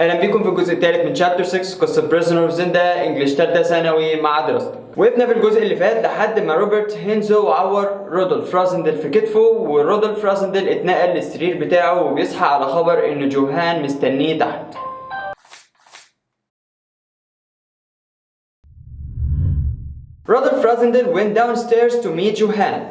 اهلا بيكم في الجزء الثالث من شابتر 6 قصه Prisoner of Zenda انجليش تالته ثانوي مع دراستك. وقفنا في الجزء اللي فات لحد ما روبرت هينزو عور رودولف رازندل في كتفه، ورودولف رازندل اتنقل للسرير بتاعه وبيصحى على خبر ان جوهان مستنيه تحت. رودولف رازندل went downstairs to meet جوهان.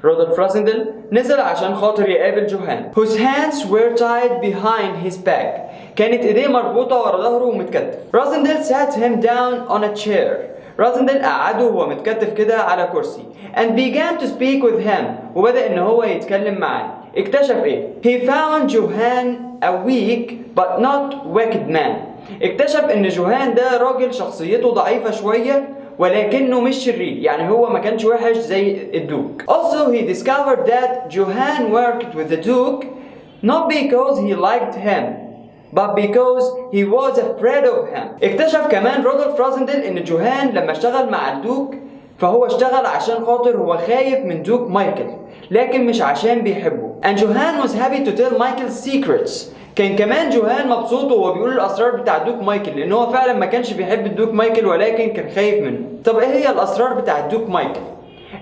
رودولف رازندل نزل عشان خاطر يقابل جوهان whose hands were tied behind his back. كانت ايديه مربوطة ورا ظهره ومتكتف. رازندل sat him down on a chair. رازندل قعده وهو متكتف كده على كرسي and began to speak with him. وبدأ ان هو يتكلم معاه. اكتشف ايه؟ He found جوهان a weak but not wicked man. اكتشف ان جوهان ده راجل شخصيته ضعيفة شوية ولكنه مش شرير، يعني هو ما كانش وحش زي الدوك. Also he discovered that Johan worked with the Duke not because he liked him but because he was afraid of him. اكتشف كمان رودولف رازندل ان جوهان لما اشتغل مع الدوك فهو اشتغل عشان خاطر هو خايف من دوك مايكل لكن مش عشان بيحبه. And Johan was happy to tell Michael's secrets. كان كمان جوهان مبسوط وهو بيقول الاسرار بتاع دوك مايكل لان هو فعلا ما كانش بيحب الدوك مايكل ولكن كان خايف منه. طب ايه هي الاسرار بتاع الدوك مايكل؟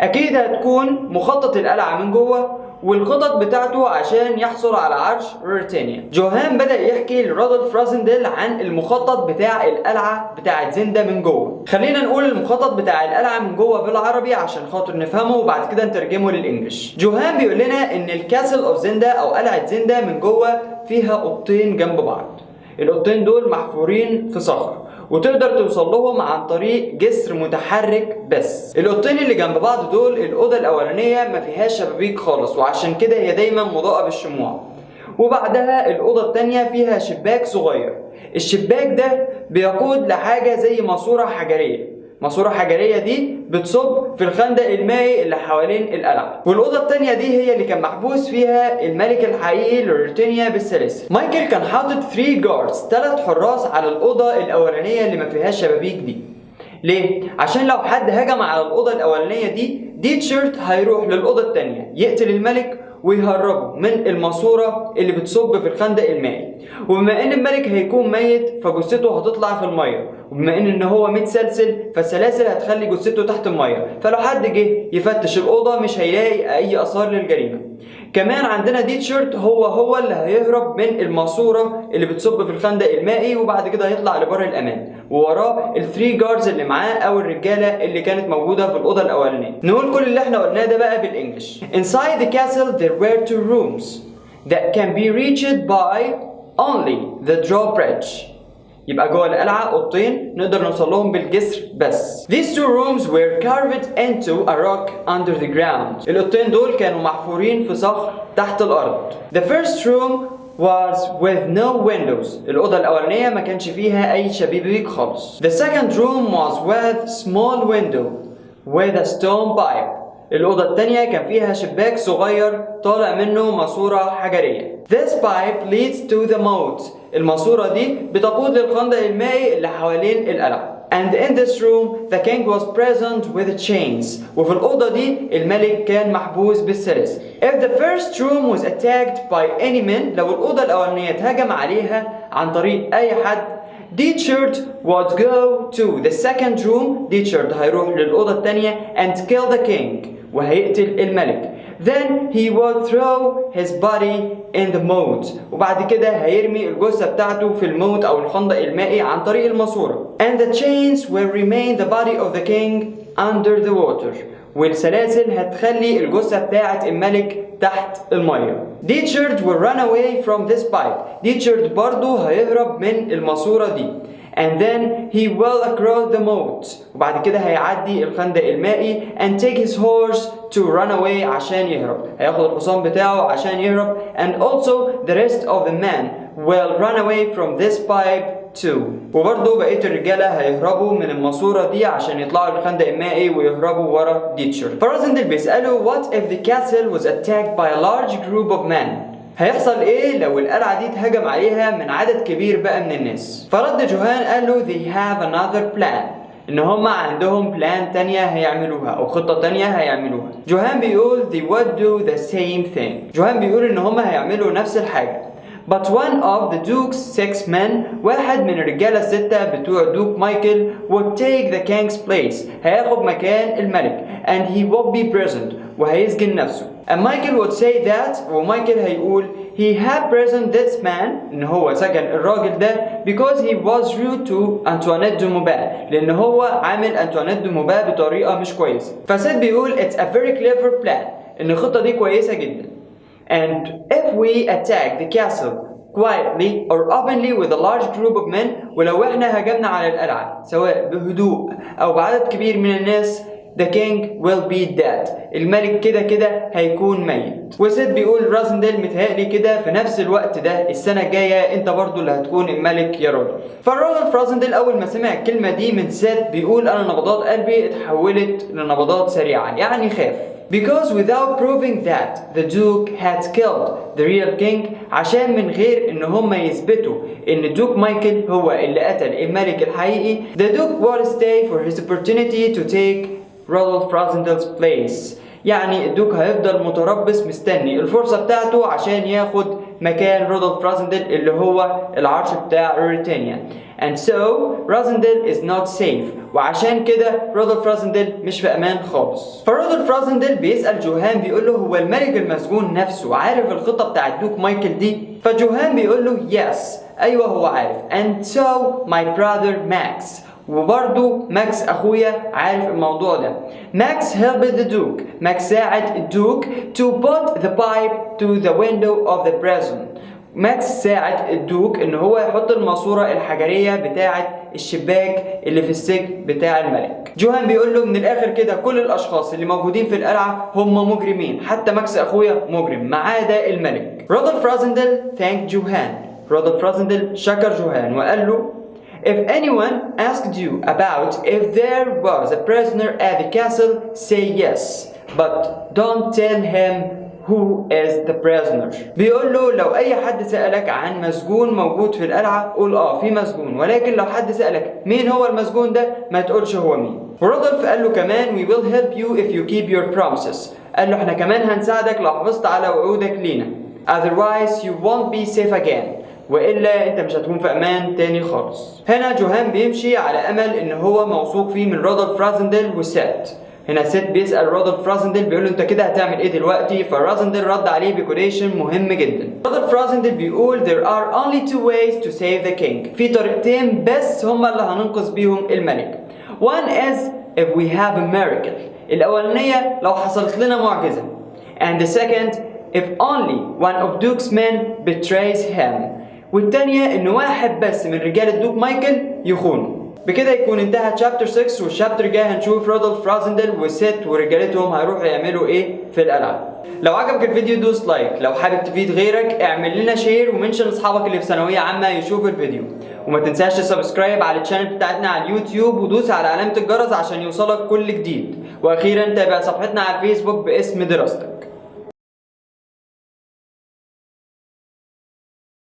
اكيد هتكون مخطط القلعه من جوه والخطط بتاعته عشان يحصل على عرش بريطانيا. جوهان بدأ يحكي لرودولف رازندل عن المخطط بتاع القلعة بتاعة زندا من جوه. خلينا نقول المخطط بتاع القلعة من جوه بالعربي عشان خاطر نفهمه وبعد كده نترجمه للإنجليش. جوهان بيقول لنا إن الكاسل أوف زندا أو قلعة زندا من جوه فيها أوضتين جنب بعض. الأوضتين دول محفورين في صخر وتقدر توصل لهم عن طريق جسر متحرك بس. الاوضتين اللي جنب بعض دول الاوضه الاولانيه ما فيهاش شبابيك خالص وعشان كده هي دايما مضاءه بالشموع، وبعدها الاوضه الثانيه فيها شباك صغير. الشباك ده بيقود لحاجه زي ماسوره حجريه. ماسوره حجريه دي بتصب في الخندق المائي اللي حوالين القلعه. والاوضه الثانيه دي هي اللي كان محبوس فيها الملك الحقيقي لبريطانيا بالسلاسل. مايكل كان حاطط 3 جاردز 3 حراس على الاوضه الاولانيه اللي ما فيهاش شبابيك دي. ليه؟ عشان لو حد هجم على الاوضه الاولانيه دي تشيرت هيروح للاوضه الثانيه يقتل الملك ويهربوا من الماسوره اللي بتصب في الخندق المائي. وبما ان الملك هيكون ميت فجثته هتطلع في الميه، وبما ان هو متسلسل فالسلاسل هتخلي جثته تحت الميه، فلو حد جه يفتش الاوضه مش هيلاقي اي اثار للجريمه. كمان عندنا تشيرت هو اللي هيهرب من الماسوره اللي بتصب في الخندق المائي وبعد كده هيطلع لبر الامان، ووراه ال3 جاردز اللي معاه او الرجاله اللي كانت موجوده في الاوضه الاولانيه. نقول كل اللي احنا قلناه ده بقى بالانجلش. Inside the castle there were 2 rooms that can be reached by only the drawbridge. يبقى جوه القلعه اوضتين نقدر نوصل لهم بالجسر بس. These 2 rooms were carved into a rock under the ground. الاوضتين دول كانوا محفورين في صخر تحت الارض. The first room was with no windows. الأوضة الأولانية ما كانش فيها أي شبابيك خالص. The second room was with small window with a stone pipe. الأوضة الثانية كان فيها شباك صغير طالع منه ماسورة حجرية. This pipe leads to the moat. الماسورة دي بتقود للخندق المائي اللي حوالين القلعة. And in this room the king was present with chains. وفي الأوضة دي الملك كان محبوس بالسلاسل. If the first room was attacked by any man، لو الأوضة الأولانية اتهجم عليها عن طريق أي حد، تشيرت would go to the second room. تشيرت هيروح للأوضة الثانية and kill the king، وهيقتل الملك. Then he would throw his body in the moat. وبعد كده هيرمي الجثة بتاعته في الموت أو الخندق المائي عن طريق الماسورة. And the chains will remain the body of the king under the water. والسلاسل هتخلي الجثة بتاعة الملك تحت المية. تشيرت will run away from this pipe. تشيرت برضه هيهرب من الماسورة دي. And then he will across the moat. وبعد كده هيعدي الخندق المائي and take his horse to run away عشان يهرب. هياخد الحصان بتاعه عشان يهرب. And also the rest of the men will run away from this pipe too. وبرضه بقية الرجالة هيهربوا من الماسورة دي عشان يطلعوا للخندق المائي ويهربوا ورا تشيرت. فرازندل بيسأله what if the castle was attacked by a large group of men. هيحصل ايه لو القلعة دي اتهجم عليها من عدد كبير بقى من الناس؟ فرد جوهان قال له they have another plan. ان هم عندهم بلان تانية هيعملوها او خطة تانية هيعملوها. جوهان بيقول they would do the same thing. جوهان بيقول ان هم هيعملوا نفس الحاجة. But one of the Duke's 6 men, واحد من الرجالة الستة بتوع دوك مايكل, would take the king's place, هياخد مكان الملك, and he would be present, وهيسجن نفسه. And Michael would say that, ومايكل هيقول he had present this man, إن هو سجن الراجل ده because he was rude to Antoinette de Maubert, لأن هو عامل أنطوانيت دي موبا بطريقة مش كويسة. فسيد بيقول it's a very clever plan, إن الخطة دي كويسة جدا. And if we attack the castle quietly or openly with a large group of men, ولو احنا هجمنا على القلعة سواء بهدوء أو بعدد كبير من الناس, the king will be dead. الملك كده كده هيكون ميت. وسيد بيقول رازندل متهيألي كده في نفس الوقت ده السنة الجاية انت برضو اللي هتكون الملك يا رودولف. فرودولف رازندل أول ما سمع الكلمة دي من سيد بيقول أنا نبضات قلبي اتحولت لنبضات سريعة, يعني خاف. Because without proving that the Duke had killed the real king, عشان من غير ان هم يثبتوا ان دوك مايكل هو اللي قتل الملك الحقيقي, the Duke would stay for his opportunity to take Rodolph Razendel's place. يعني الدوك هيفضل متربص مستني الفرصة بتاعته عشان ياخد مكان رودولف رازندل اللي هو العرش بتاع بريطانيا. And so رازندل is not safe, وعشان كده رودولف رازندل مش في امان خالص. فرودولف رازندل بيسأل جوهان بيقول له هو الملك المسجون نفسه عارف الخطة بتاع الدوك مايكل دي؟ فجوهان بيقول له yes, ايوه هو عارف. And so my brother Max, وبرضو ماكس اخويا عارف الموضوع ده. ماكس helped the Duke, ماكس ساعد الدوك to put the pipe to the window of the prison. ماكس ساعد الدوك ان هو يحط الماسورة الحجرية بتاعة الشباك اللي في السجن بتاع الملك. جوهان بيقول له من الاخر كده كل الاشخاص اللي موجودين في القلعة هم مجرمين, حتى ماكس اخويا مجرم ما عدا الملك. رودولف رازندل thanked جوهان. رودولف رازندل شكر جوهان وقال له if anyone asked you about if there was a prisoner at the castle, say yes, but don't tell him who is the prisoner. بيقول له لو أي حد سألك عن مسجون موجود في القلعة قول في مسجون, ولكن لو حد سألك مين هو المسجون ده ما تقولش هو مين. ورودولف قال له كمان we will help you if you keep your promises. قال له احنا كمان هنساعدك لو حافظت على وعودك لينا. Otherwise you won't be safe again. وإلا أنت مش هتكون في أمان تاني خالص. هنا جوهان بيمشي على أمل إن هو موثوق فيه من رودولف رازندل وسيت. هنا سيت بيسأل رودولف رازندل بيقول له أنت كده هتعمل إيه دلوقتي؟ فرازندل رد عليه بكوديشن مهم جدا. رودولف رازندل بيقول there are only two ways to save the king. في طريقتين بس هما اللي هننقذ بيهم الملك. One is if we have a miracle. الأولانية لو حصلت لنا معجزة. And the second if only one of Duke's men betrays him. والتانية إن واحد بس من رجال الدوك مايكل يخونه. بكده يكون انتهى chapter 6, والشابتر الجاي هنشوف رودولف رازندل وسيت ورجالتهم هيروحوا يعملوا ايه في القلعة. لو عجبك الفيديو دوس لايك, لو حابب تفيد غيرك اعمل لنا شير ومنشن اصحابك اللي في ثانوية عامة يشوفوا الفيديو, وما تنساش تسبسكرايب على الشانل بتاعتنا على اليوتيوب ودوس على علامة الجرس عشان يوصلك كل جديد. واخيرا تابع صفحتنا على الفيسبوك باسم دراستك.